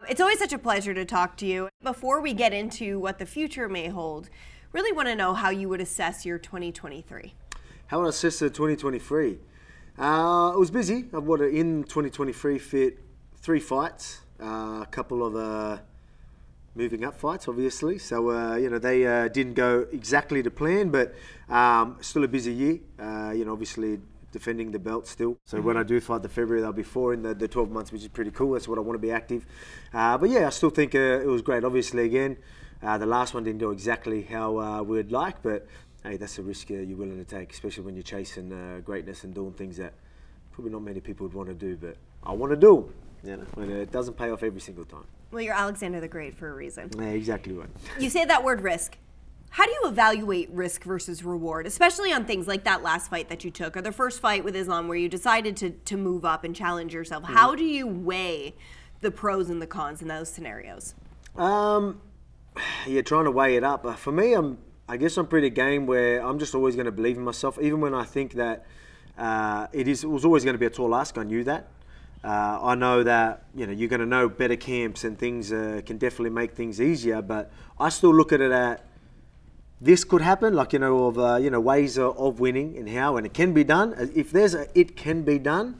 It's always such a pleasure to talk to you. Before we get into what the future may hold, really want to know how you would assess your 2023. How would I assess the 2023? It was busy. I've in 2023 fit 3 fights, a couple of moving up fights, obviously. So they didn't go exactly to plan, but still a busy year. Obviously defending the belt still. So when I do fight the February, there'll be 4 in the 12 months, which is pretty cool. That's what I want to be active. But yeah, I still think it was great. Obviously, again, the last one didn't go exactly how we'd like, but hey, that's a risk you're willing to take, especially when you're chasing greatness and doing things that probably not many people would want to do, but I want to do them, and it doesn't pay off every single time. Well, you're Alexander the Great for a reason. Yeah, exactly right. You say that word risk. How do you evaluate risk versus reward, especially on things like that last fight that you took, or the first fight with Islam where you decided to move up and challenge yourself? Mm-hmm. How do you weigh the pros and the cons in those scenarios? Yeah, trying to weigh it up. For me, I guess I'm pretty game where I'm just always going to believe in myself, even when I think that it was always going to be a tall ask. I knew that. I know that you're going to know better camps and things can definitely make things easier, but I still look at it at this could happen, ways of winning and how, and it can be done. If there's it can be done,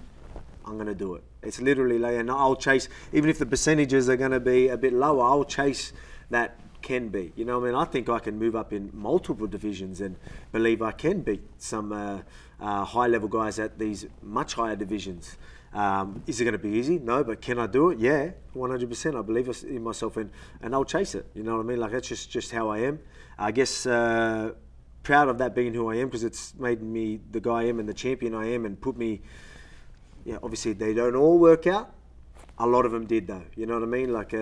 I'm going to do it. It's literally and I'll chase, even if the percentages are going to be a bit lower, I'll chase that can be. I think I can move up in multiple divisions and believe I can beat some high-level guys at these much higher divisions. Is it going to be easy? No, but can I do it? Yeah, 100%. I believe in myself and I'll chase it. You know what I mean? That's just how I am. I guess proud of that being who I am, because it's made me the guy I am and the champion I am, and put me. Yeah, obviously they don't all work out. A lot of them did though. You know what I mean? Look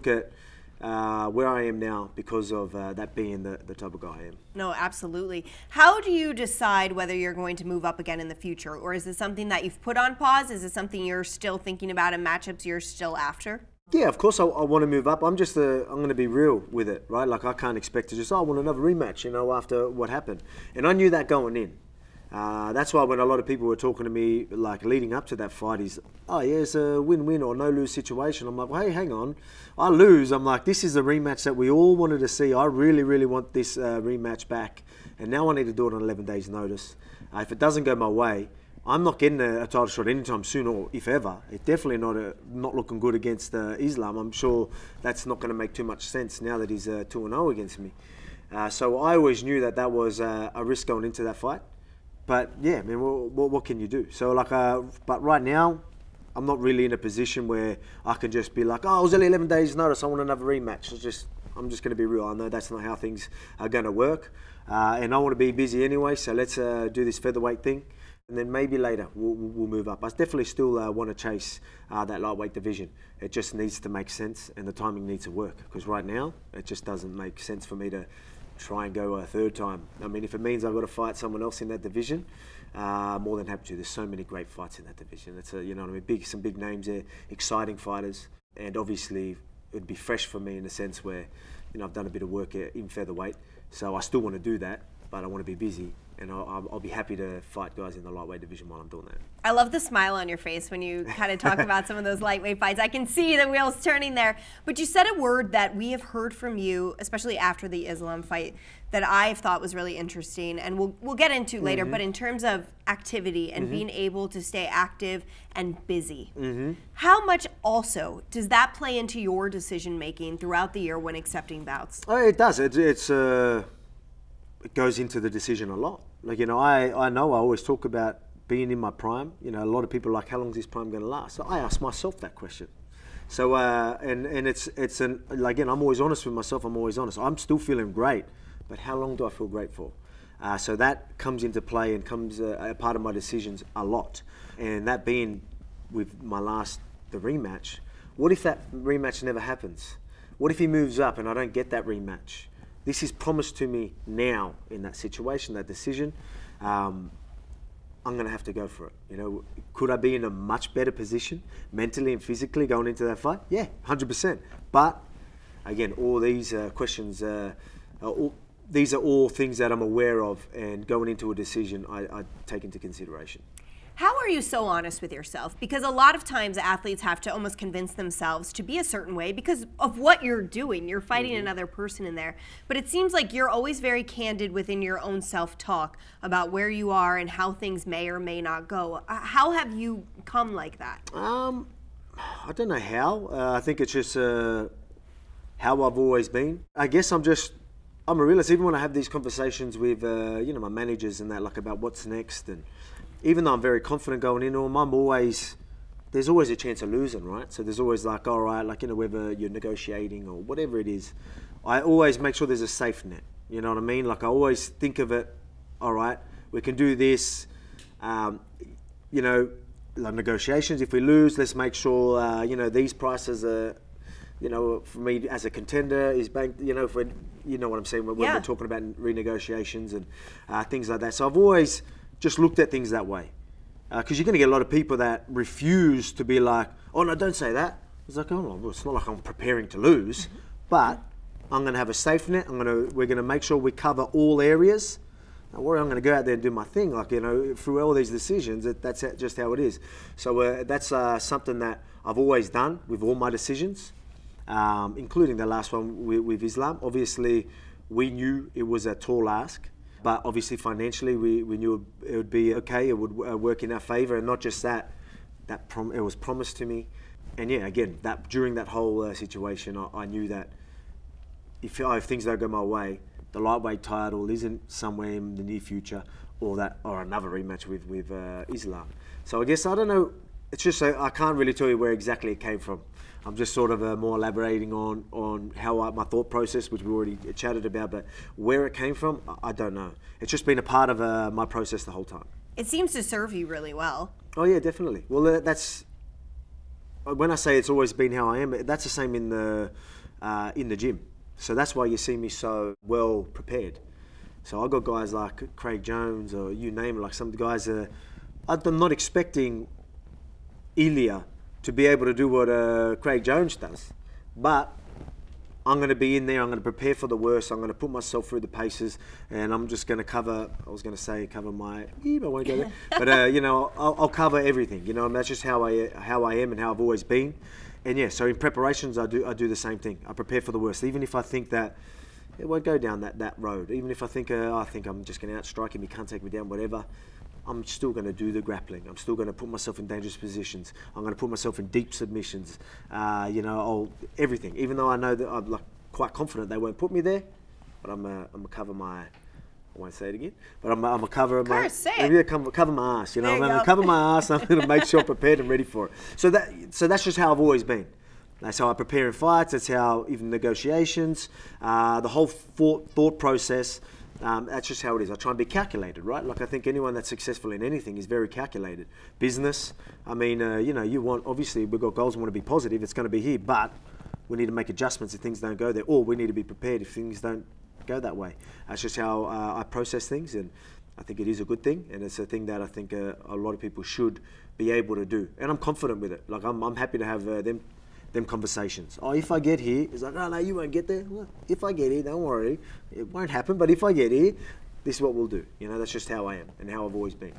at where I am now because of that being the type of guy I am. No, absolutely. How do you decide whether you're going to move up again in the future? Or is this something that you've put on pause? Is it something you're still thinking about and matchups you're still after? Yeah, of course I want to move up. I'm going to be real with it, right? I can't expect to I want another rematch, after what happened. And I knew that going in. That's why when a lot of people were talking to me, leading up to that fight, it's a win-win or no-lose situation. I'm like, well, hey, hang on. I lose. I'm like, this is a rematch that we all wanted to see. I really, really want this rematch back. And now I need to do it on 11 days' notice. If it doesn't go my way, I'm not getting a title shot anytime soon, or if ever. It's definitely not looking good against Islam. I'm sure that's not going to make too much sense now that he's 2-0 against me. So I always knew that was a risk going into that fight. But yeah, man, what can you do? So but right now, I'm not really in a position where I can just be like, oh, it was only 11 days notice, I want another rematch. I'm just going to be real. I know that's not how things are going to work. And I want to be busy anyway, so let's do this featherweight thing. And then maybe later we'll move up. I definitely still want to chase that lightweight division. It just needs to make sense, and the timing needs to work. Because right now, it just doesn't make sense for me to try and go a third time. I mean, if it means I've got to fight someone else in that division, more than happy to. There's so many great fights in that division. It's some big names there, exciting fighters, and obviously it'd be fresh for me in the sense where, I've done a bit of work in featherweight, so I still want to do that, but I want to be busy. And I'll be happy to fight guys in the lightweight division while I'm doing that. I love the smile on your face when you kind of talk about some of those lightweight fights. I can see the wheels turning there. But you said a word that we have heard from you, especially after the Islam fight, that I thought was really interesting, and we'll get into later. But in terms of activity and being able to stay active and busy, how much also does that play into your decision making throughout the year when accepting bouts? Oh, it does. It goes into the decision a lot. I know I always talk about being in my prime. A lot of people are like, how long is this prime going to last? So I ask myself that question. So, again, I'm always honest with myself. I'm always honest. I'm still feeling great, but how long do I feel great for? So that comes into play and comes a part of my decisions a lot. And that being with the rematch, what if that rematch never happens? What if he moves up and I don't get that rematch? This is promised to me now in that situation, that decision. I'm going to have to go for it. Could I be in a much better position mentally and physically going into that fight? Yeah, 100%. But again, all these questions, these are all things that I'm aware of, and going into a decision, I take into consideration. How are you so honest with yourself? Because a lot of times athletes have to almost convince themselves to be a certain way because of what you're doing. You're fighting another person in there. But it seems like you're always very candid within your own self-talk about where you are and how things may or may not go. How have you come like that? I don't know how. I think it's just how I've always been. I guess I'm a realist. Even when I have these conversations with my managers and that, like about what's next, and even though I'm very confident going into them, there's always a chance of losing, right? So there's always like, all right, like, whether you're negotiating or whatever it is, I always make sure there's a safe net. You know what I mean? Like, I always think of it, all right, we can do this, like negotiations. If we lose, let's make sure, these prices are, for me as a contender is banked, if we're, you know what I'm saying, when we're talking about renegotiations and things like that. So I've always just looked at things that way. Because you're going to get a lot of people that refuse to be like, oh no, don't say that. It's like, oh no, well, it's not like I'm preparing to lose, but I'm going to have a safe net. We're going to make sure we cover all areas. Don't worry, I'm going to go out there and do my thing. Like, through all these decisions, that's just how it is. So that's something that I've always done with all my decisions, including the last one with Islam. Obviously, we knew it was a tall ask. But obviously financially, we knew it would be okay. It would work in our favour, and not just that. It was promised to me, and yeah, again, that during that whole situation, I knew that if things don't go my way, the lightweight title isn't somewhere in the near future, or another rematch with Islam. So I guess I don't know. It's just I can't really tell you where exactly it came from. I'm just sort of more elaborating on how my thought process, which we already chatted about, but where it came from, I don't know. It's just been a part of my process the whole time. It seems to serve you really well. Oh yeah, definitely. Well, that's when I say it's always been how I am. That's the same in the gym. So that's why you see me so well prepared. So I got guys like Craig Jones, or you name it, like some guys. I'm not expecting Ilia to be able to do what Craig Jones does, but I'm going to be in there. I'm going to prepare for the worst. I'm going to put myself through the paces, and I'm just going to cover. I was going to say cover my. I won't go there, but I'll cover everything. And that's just how I am and how I've always been. And yeah, so in preparations, I do the same thing. I prepare for the worst, even if I think that it won't go down that road. Even if I think I'm just going to outstrike him, he can't take me down, whatever. I'm still going to do the grappling. I'm still going to put myself in dangerous positions. I'm going to put myself in deep submissions. Everything. Even though I know that I'm quite confident they won't put me there, but I'm going to cover my. I won't say it again, but I'm going to cover my. Cover my ass. I'm going to cover my ass. I'm going to make sure I'm prepared and ready for it. So that's just how I've always been. That's how I prepare in fights. That's how even negotiations, the whole thought process. That's just how it is. I try and be calculated, right? Like, I think anyone that's successful in anything is very calculated. Business, I mean, you want, obviously, we've got goals, we want to be positive, it's going to be here, but we need to make adjustments if things don't go there, or we need to be prepared if things don't go that way. That's just how I process things, and I think it is a good thing, and it's a thing that I think a lot of people should be able to do. And I'm confident with it. Like, I'm happy to have them conversations. Oh, if I get here, it's like, no, you won't get there. Well, if I get here, don't worry, it won't happen. But if I get here, this is what we'll do. That's just how I am and how I've always been.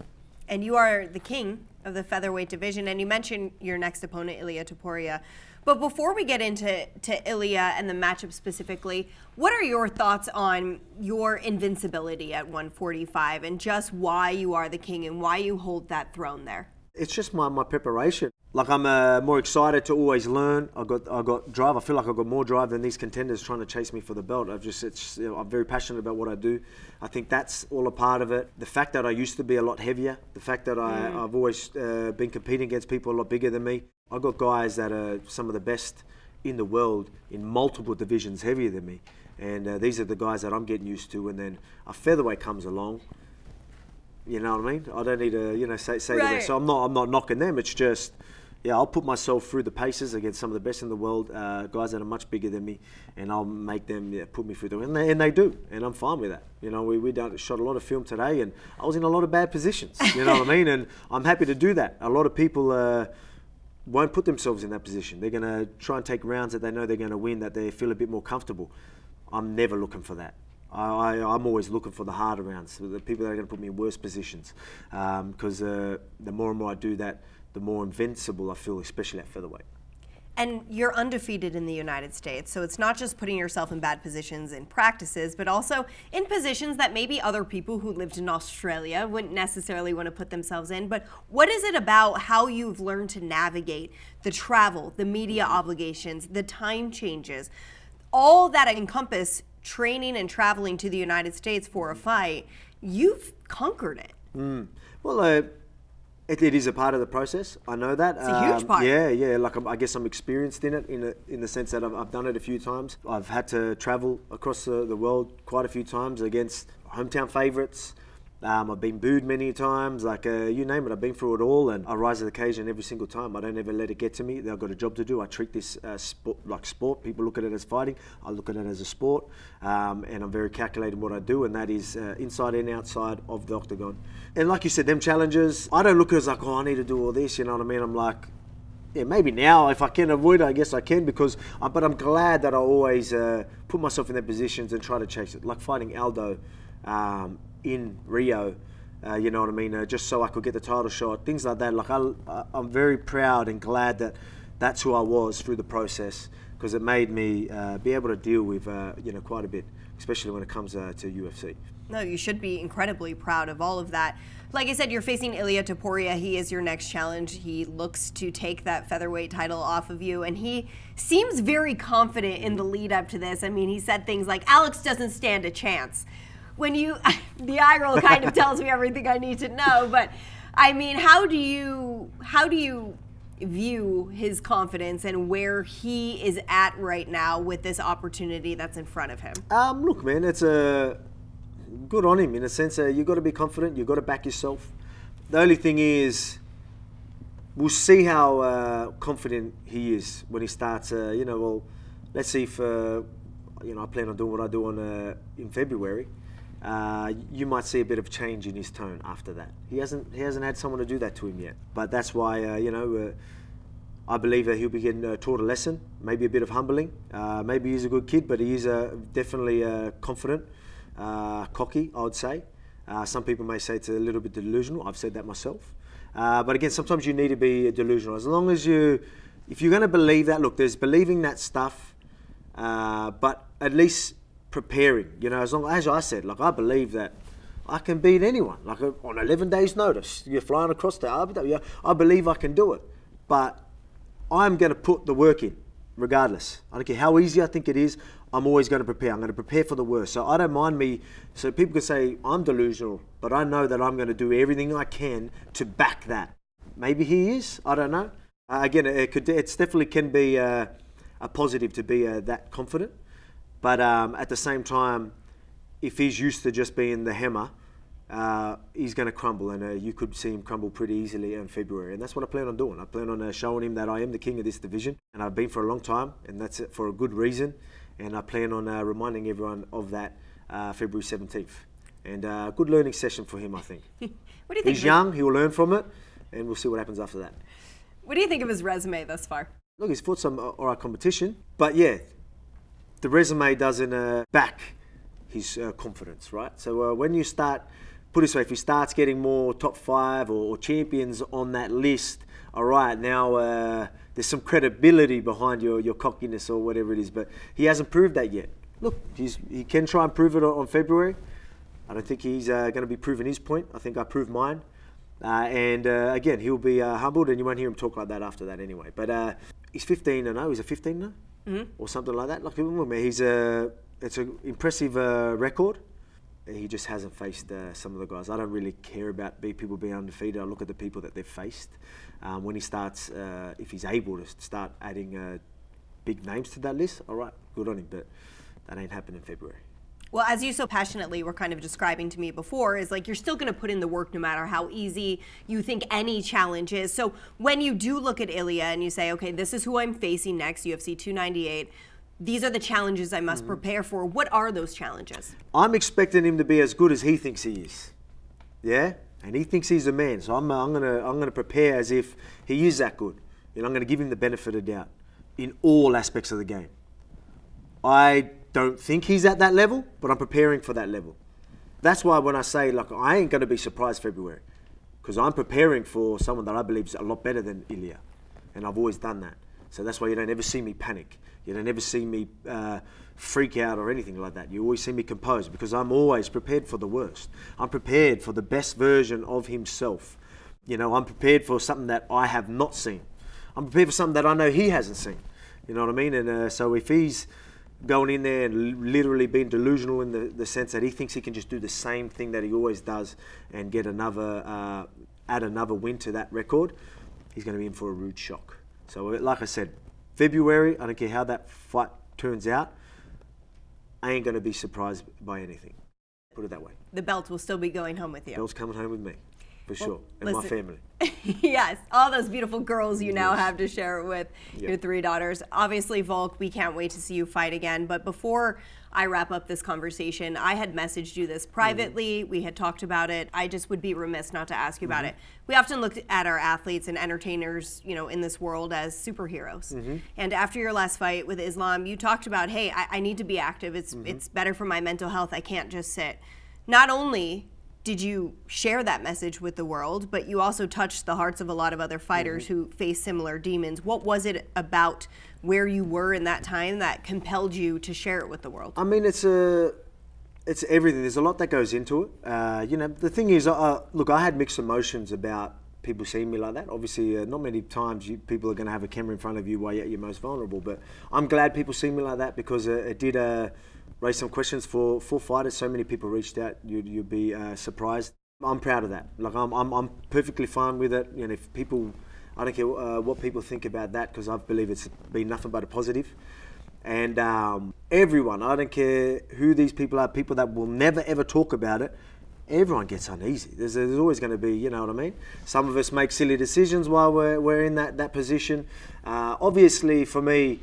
And you are the king of the featherweight division. And you mentioned your next opponent, Ilia Topuria. But before we get into Ilia and the matchup specifically, what are your thoughts on your invincibility at 145 and just why you are the king and why you hold that throne there? It's just my preparation. Like, I'm more excited to always learn. I got drive. I feel like I've got more drive than these contenders trying to chase me for the belt. I'm very passionate about what I do. I think that's all a part of it. The fact that I used to be a lot heavier. The fact that I've always been competing against people a lot bigger than me. I've got guys that are some of the best in the world in multiple divisions heavier than me. And these are the guys that I'm getting used to. And then a featherweight comes along. You know what I mean? I don't need to, say that. So I'm not knocking them. It's just, I'll put myself through the paces against some of the best in the world, guys that are much bigger than me, and I'll make them put me through them, and they do, and I'm fine with that. We shot a lot of film today, and I was in a lot of bad positions. You know what I mean? And I'm happy to do that. A lot of people won't put themselves in that position. They're going to try and take rounds that they know they're going to win, that they feel a bit more comfortable. I'm never looking for that. I'm always looking for the harder rounds, the people that are going to put me in worse positions, because the more and more I do that, the more invincible I feel, especially at featherweight. And you're undefeated in the United States, so it's not just putting yourself in bad positions in practices, but also in positions that maybe other people who lived in Australia wouldn't necessarily want to put themselves in. But what is it about how you've learned to navigate the travel, the media obligations, the time changes, all that encompass training and traveling to the United States for a fight? You've conquered it. Well, it is a part of the process. I know that. It's a huge part. Yeah. Like I guess I'm experienced in it, in the sense that I've done it a few times. I've had to travel across the world quite a few times against hometown favourites. I've been booed many times, like you name it. I've been through it all, and I rise to the occasion every single time. I don't ever let it get to me. I've got a job to do. I treat this like sport. People look at it as fighting. I look at it as a sport, and I'm very calculated in what I do, and that is inside and outside of the octagon. And like you said, them challenges, I don't look at it as like, oh, I need to do all this. You know what I mean? I'm like, yeah, maybe now if I can avoid it, I guess I can, because. But I'm glad that I always put myself in their positions and try to chase it, like fighting Aldo. In Rio, you know what I mean, just so I could get the title shot, things like that. Like I'm very proud and glad that that's who I was through the process, because it made me be able to deal with quite a bit, especially when it comes to UFC. No, you should be incredibly proud of all of that. Like I said, you're facing Ilia Topuria. He is your next challenge. He looks to take that featherweight title off of you, and he seems very confident in the lead up to this. I mean, he said things like, Alex doesn't stand a chance. When the eye roll kind of tells me everything I need to know, but I mean, how do you view his confidence and where he is at right now with this opportunity that's in front of him? Look, man, it's good on him in a sense. You've got to be confident. You've got to back yourself. The only thing is, we'll see how confident he is when he starts. Well, let's see if I plan on doing what I do in February. You might see a bit of change in his tone after that. He hasn't had someone to do that to him yet. But that's why I believe that he'll be getting taught a lesson, maybe a bit of humbling. Maybe he's a good kid, but he is definitely confident, cocky, I would say. Some people may say it's a little bit delusional. I've said that myself. But again, sometimes you need to be delusional. As long as if you're going to believe that, look, there's believing that stuff, but at least preparing, as long as I said, like I believe that I can beat anyone, like on 11 days notice, you're flying across the Abu Dhabi, I believe I can do it, but I'm going to put the work in regardless. I don't care how easy I think it is, I'm always going to prepare. I'm going to prepare for the worst. So I don't mind me, so people can say I'm delusional, but I know that I'm going to do everything I can to back that. Maybe he is, I don't know. Again, it definitely can be a positive to be that confident. But at the same time, if he's used to just being the hammer, he's going to crumble, and you could see him crumble pretty easily in February. And that's what I plan on doing. I plan on showing him that I am the king of this division, and I've been for a long time, and that's it for a good reason. And I plan on reminding everyone of that February 17th. And a good learning session for him, I think. What do you think? He's young, he will learn from it, and we'll see what happens after that. What do you think of his resume thus far? Look, he's fought some all right competition, but yeah, the resume doesn't back his confidence, right? So when you start, put it this way, if he starts getting more top 5 or champions on that list, all right, now there's some credibility behind your cockiness or whatever it is, but he hasn't proved that yet. Look, he can try and prove it on February. I don't think he's going to be proving his point. I think I proved mine. And again, he'll be humbled, and you won't hear him talk like that after that anyway. But he's 15-0. He's a 15-0? Or something like that. Like, it's an impressive record. He just hasn't faced some of the guys. I don't really care about people being undefeated. I look at the people that they've faced. When he starts, if he's able to start adding big names to that list, all right, good on him. But that ain't happening in February. Well, as you so passionately were kind of describing to me before, is like you're still going to put in the work no matter how easy you think any challenge is. So when you do look at Ilia and you say, okay, this is who I'm facing next, UFC 298, these are the challenges I must prepare for. What are those challenges? I'm expecting him to be as good as he thinks he is. Yeah? And he thinks he's a man. So I'm gonna prepare as if he is that good. I'm going to give him the benefit of doubt in all aspects of the game. I don't think he's at that level, but I'm preparing for that level. That's why when I say, like, I ain't going to be surprised February, because I'm preparing for someone that I believe is a lot better than Ilia, and I've always done that. So that's why you don't ever see me panic. You don't ever see me freak out or anything like that. You always see me composed, because I'm always prepared for the worst. I'm prepared for the best version of himself. You know, I'm prepared for something that I have not seen. I'm prepared for something that I know he hasn't seen. You know what I mean? And so if he's going in there and literally being delusional in the sense that he thinks he can just do the same thing that he always does and get another, add another win to that record, he's going to be in for a rude shock. So like I said, February, I don't care how that fight turns out, I ain't going to be surprised by anything. Put it that way. The belt will still be going home with you. Belt's coming home with me, for sure, and listen, my family. Yes, all those beautiful girls you now have to share it with, your 3 daughters. Obviously, Volk, we can't wait to see you fight again. But before I wrap up this conversation, I had messaged you this privately. We had talked about it. I just would be remiss not to ask you about it. We often look at our athletes and entertainers, you know, in this world as superheroes. And after your last fight with Islam, you talked about, hey, I need to be active. It's better for my mental health. I can't just sit. Not only did you share that message with the world, but you also touched the hearts of a lot of other fighters who face similar demons. What was it about where you were in that time that compelled you to share it with the world? I mean, it's everything. There's a lot that goes into it. You know, the thing is, look, I had mixed emotions about people seeing me like that. Obviously, not many times people are going to have a camera in front of you while you're at your most vulnerable, but I'm glad people see me like that, because it did raise some questions for fighters. So many people reached out. You'd be surprised. I'm proud of that. Like, I'm perfectly fine with it. You know, if people, I don't care what people think about that, because I believe it's been nothing but a positive. And everyone, I don't care who these people are, people that will never ever talk about it, everyone gets uneasy. There's always going to be, you know what I mean? Some of us make silly decisions while we're in that position. Obviously, for me,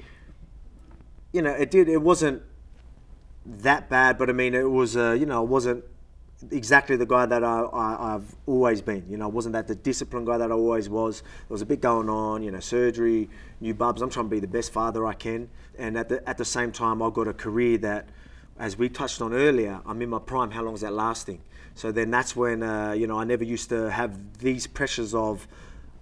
you know, it wasn't that bad, but I mean, it was, you know, I wasn't exactly the guy that I've always been. You know, I wasn't that the disciplined guy that I always was. There was a bit going on, you know, surgery, new bubs. I'm trying to be the best father I can. And at the same time, I've got a career that, as we touched on earlier, I'm in my prime. How long is that lasting? So then that's when, you know, I never used to have these pressures of,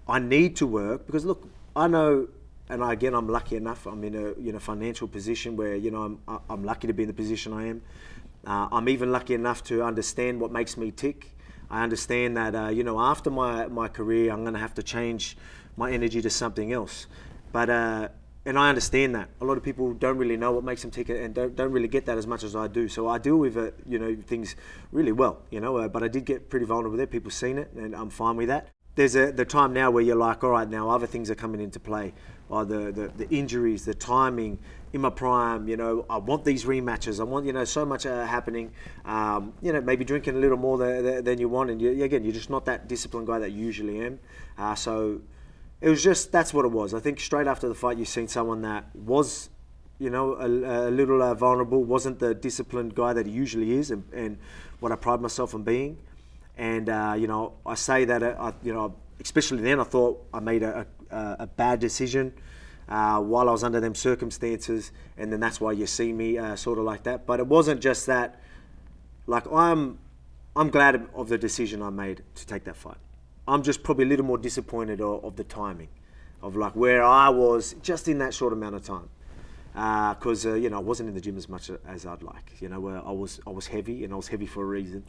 I need to work, because look, I know, and again, I'm lucky enough. I'm in a financial position where, you know, I'm lucky to be in the position I am. I'm even lucky enough to understand what makes me tick. I understand that, you know, after my career, I'm going to have to change my energy to something else. But, and I understand that. A lot of people don't really know what makes them tick, and don't really get that as much as I do. So I deal with, you know, things really well, you know, but I did get pretty vulnerable there. People seen it, and I'm fine with that. There's the time now where you're like, all right, now other things are coming into play. The injuries, the timing, in my prime, you know, I want these rematches. I want, you know, so much happening. You know, maybe drinking a little more than you want, and again, you're just not that disciplined guy that you usually am. So it was just, that's what it was. I think straight after the fight, you've seen someone that was, you know, a little vulnerable, wasn't the disciplined guy that he usually is, and what I pride myself on being. And you know, I say that, you know, especially then, I thought I made a bad decision while I was under them circumstances, and then that's why you see me sort of like that. But it wasn't just that. Like, I'm glad of the decision I made to take that fight. I'm just probably a little more disappointed of the timing, of like where I was just in that short amount of time. Because you know, I wasn't in the gym as much as I'd like. You know, I was heavy, and I was heavy for a reason.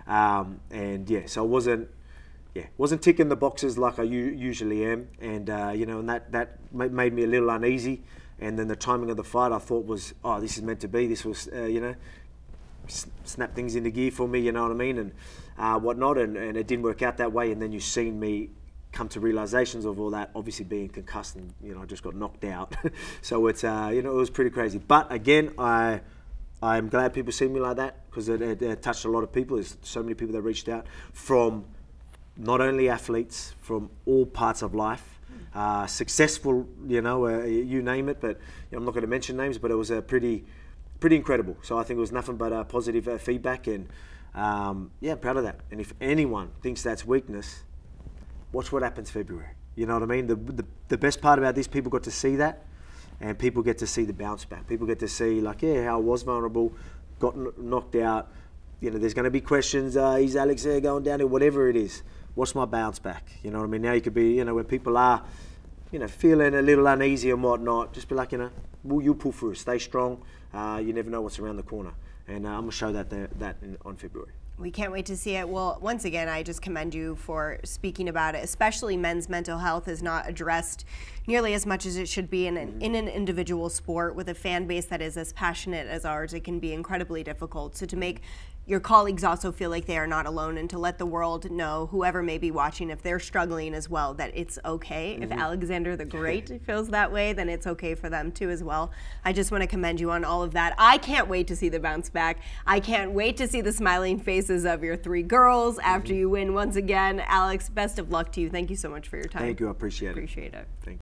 And yeah, so I wasn't ticking the boxes like I usually am. And you know, and that made me a little uneasy. And then the timing of the fight, I thought was, oh, this is meant to be. This was, you know, snap things into gear for me. You know what I mean, and whatnot. And it didn't work out that way. And then you've seen me come to realizations of all that, obviously being concussed, and you know, I just got knocked out. So it's you know, it was pretty crazy. But again, I'm glad people see me like that, because it touched a lot of people. There's so many people that reached out, from not only athletes, from all parts of life, successful, you know, you name it. But you know, I'm not going to mention names, but it was pretty incredible. So I think it was nothing but positive feedback, and yeah, I'm proud of that. And if anyone thinks that's weakness, watch what happens February. You know what I mean? The best part about this, people got to see that. and people get to see the bounce back. People get to see, like, yeah, how I was vulnerable, got knocked out. You know, there's going to be questions, is Alex there going down here, whatever it is. What's my bounce back? You know what I mean? Now you could be, you know, when people are, you know, feeling a little uneasy and whatnot, just be like, you know, you'll pull through, stay strong. You never know what's around the corner. And I'm going to show that on February. We can't wait to see it. Well, once again, I just commend you for speaking about it, especially men's mental health is not addressed nearly as much as it should be in an individual sport with a fan base that is as passionate as ours. It can be incredibly difficult. So to make your colleagues also feel like they are not alone, and to let the world know, whoever may be watching, if they're struggling as well, that it's okay. If Alexander the Great feels that way, then it's okay for them too as well. I just want to commend you on all of that. I can't wait to see the bounce back. I can't wait to see the smiling faces of your 3 girls after you win once again. Alex, best of luck to you. Thank you so much for your time. Thank you. I appreciate it. Appreciate it. Thank you.